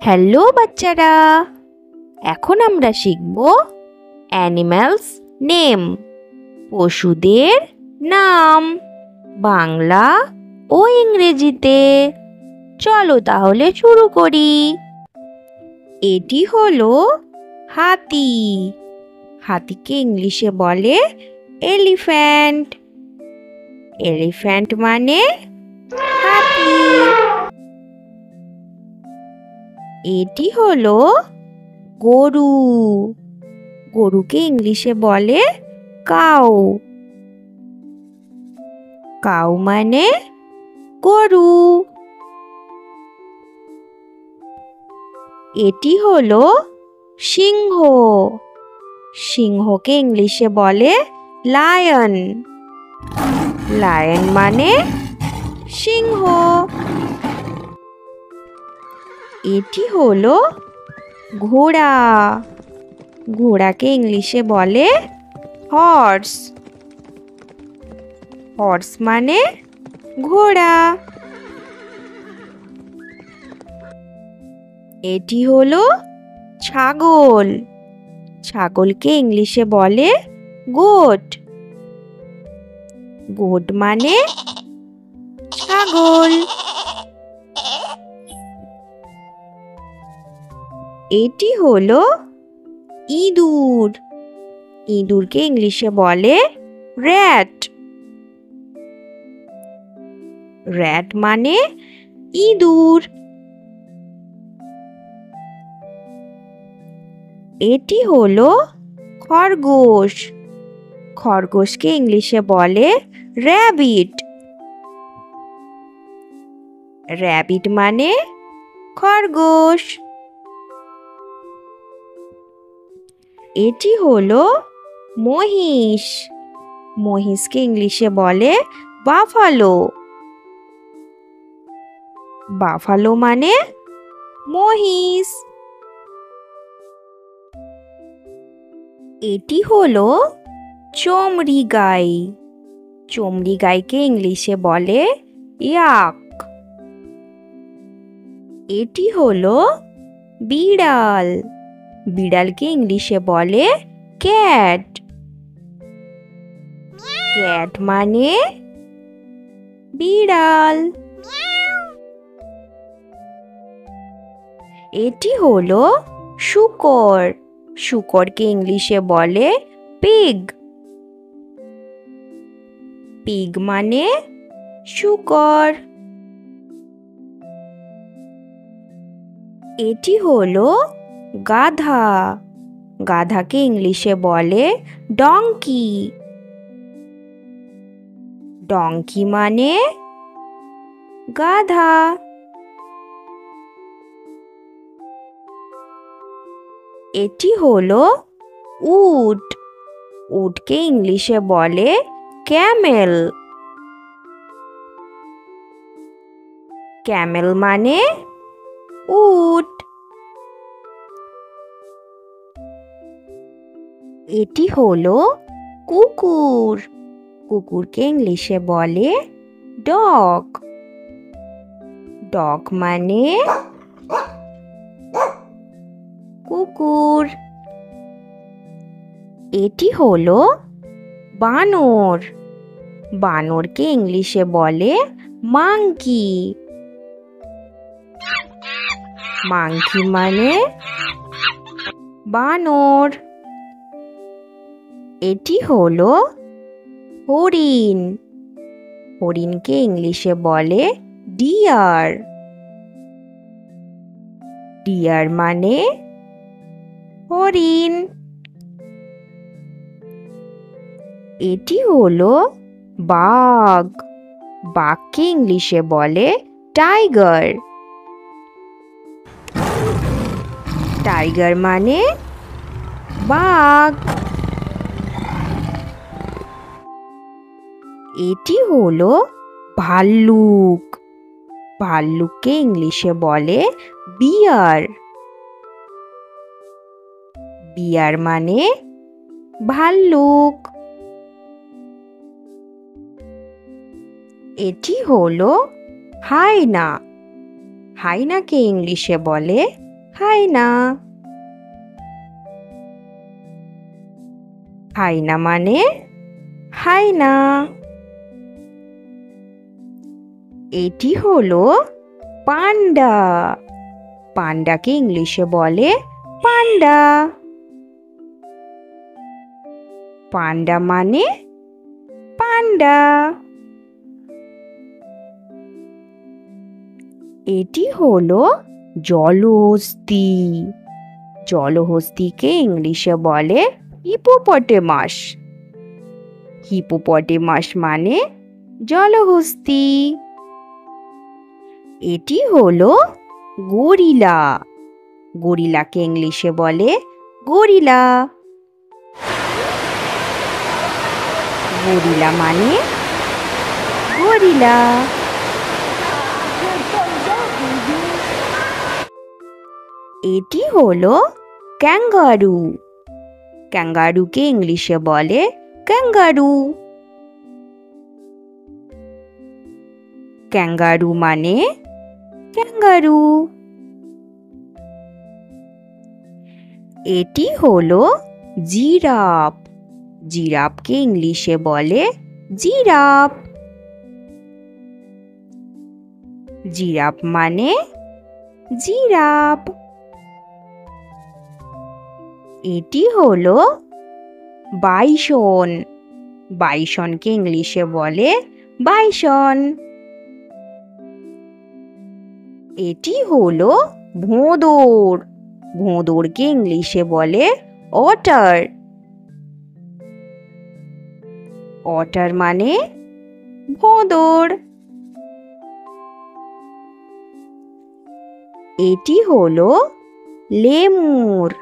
Hello বাচ্চারা, এখন আমরা শিখব অ্যানিম্যালস নেম, পশুদের নাম, বাংলা ও ইংরেজিতে। চলো তাহলে শুরু করি। এটি হলো হাতি। হাতিকে ইংলিশে বলে এলিফ্যান্ট। এলিফ্যান্ট মানে হাতি। এটি হলো গরু। গরুকে ইংলিশে বলে কাউ। কাউ মানে গরু। এটি হলো সিংহ। সিংহকে ইংলিশে বলে লায়ন। লায়ন মানে সিংহ। এটি হলো ঘোড়া। ঘোড়াকে ইংলিশে বলে হর্স। হর্স মানে ঘোড়া। এটি হলো ছাগল। ছাগলকে ইংলিশে বলে গোট। গোট মানে ছাগল। এটি হলো ইঁদুর। ইঁদুরকে ইংলিশে বলে র্যাট। র্যাট মানে ইঁদুর। এটি হলো খরগোশ। খরগোশকে ইংলিশে বলে র্যাবিট। র্যাবিট মানে খরগোশ। এটি হলো মহিষ। মহিষকে ইংলিশে বলে বাফালো। বাফালো মানে মহিষ। এটি হলো চমড়ি গাই। চমড়ি গাইকে ইংলিশে বলে ইয়াক। এটি হলো বিড়াল। বিড়ালকে ইংলিশে বলে ক্যাট। ক্যাট মানে বিড়াল। এটি হলো শূকর। শূকরকে ইংলিশে বলে পিগ। পিগ মানে শূকর। এটি হলো গাধা। গাধাকে ইংলিশে বলে ডঙ্কি। ডঙ্কি মানে গাধা। এটি হলো উট। উটকে ইংলিশে বলে ক্যামেল। ক্যামেল মানে উট। এটি হলো কুকুর। কুকুরকে ইংলিশে বলে ডগ। ডগ মানে কুকুর। এটি হলো বানর। বানরকে ইংলিশে বলে মাংকি। মাংকি মানে বানর। এটি হলো হরিণ। হরিণকে ইংলিশে বলে ডিয়ার। ডিয়ার মানে হরিণ। এটি হলো বাঘ। বাঘকে ইংলিশে বলে টাইগার। টাইগার মানে বাঘ। এটি হলো ভাল্লুক। ভাল্লুককে ইংলিশে বলে বিয়ার। বিয়ার মানে ভাল্লুক। এটি হলো হায়না। হায়নাকে ইংলিশে বলে হায়না। হায়না মানে হায়না। এটি হলো পান্ডা। পান্ডাকে ইংলিশে বলে পান্ডা। পান্ডা মানে পান্ডা। এটি হলো জলহস্তী। জলহস্তীকে ইংলিশে বলে হিপোপটেমাস। হিপোপটেমাস মানে জলহস্তী। এটি হলো গরিলা। গরিলাকে ইংলিশে বলে গরিলা। গরিলা মানে গরিলা। এটি হলো ক্যাঙ্গারু। ক্যাঙ্গারুকে ইংলিশে বলে ক্যাঙ্গারু। ক্যাঙ্গারু মানে ক্যাঙ্গারু। এটি হলো জিরাফ। জিরাফকে ইংলিশে বলে জিরাফ। জিরাফ মানে জিরাফ। এটি হলো বাইসন। বাইসনকে ইংলিশে বলে বাইসন। এটি হলো ভোঁদর। ভোঁদরকে ইংলিশে বলে অটার। অটার মানে ভোঁদর। এটি হলো লেমুর।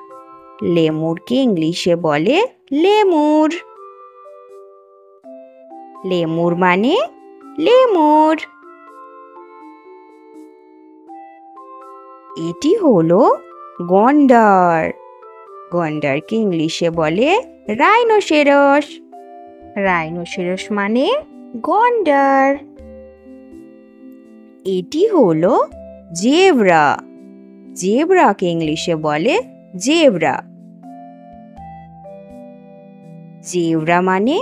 লেমুরকে ইংলিশে বলে লেমুর। লেমুর মানে লেমুর। এটি হলো গন্ডার। গন্ডারকে ইংলিশে বলে রাইনোসেরাস। রাইনোসেরাস মানে গন্ডার। এটি হলো জেব্রা। জেব্রাকে ইংলিশে বলে জেব্রা। জেব্রা মানে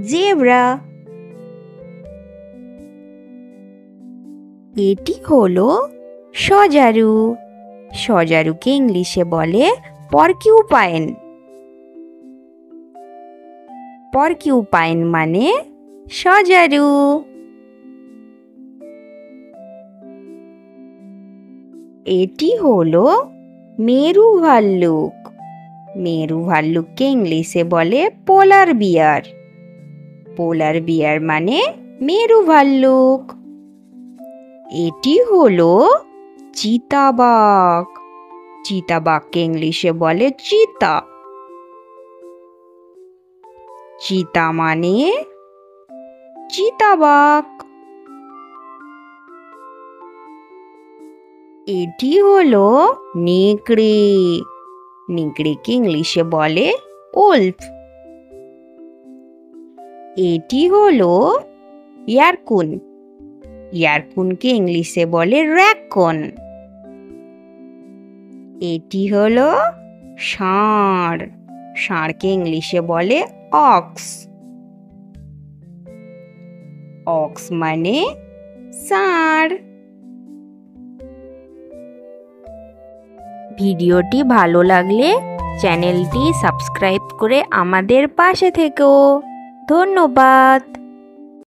জেব্রা। এটি হলো সজারু। সজারুকে ইংলিশে বলে পরকিউপাইন। পরকিউপাইন মানে সজারু। এটি হলো মেরু ভাল্লুক। মেরু ভাল্লুককে ইংলিশে বলে পোলার বিয়ার। পোলার বিয়ার মানে মেরু ভাল্লুক। এটি হলো চিতাবাঘ। চিতাবাঘকে ইংলিশে বলে চিতা। চিতা মানে চিতাবাঘ। এটি হলো নেকড়ে। নেকড়েকে ইংলিশে বলে ওলফ। এটি হলো ইয়ারকুন। ইয়ারকুনকে ইংলিশে বলে র্যাকন। এটি হলো ষাঁড়। ষাঁড়কে ইংলিশে বলে অক্স। অক্স মানে ষাঁড়। ভিডিওটি ভালো লাগলে চ্যানেলটি সাবস্ক্রাইব করে আমাদের পাশে থেকো। ধন্যবাদ।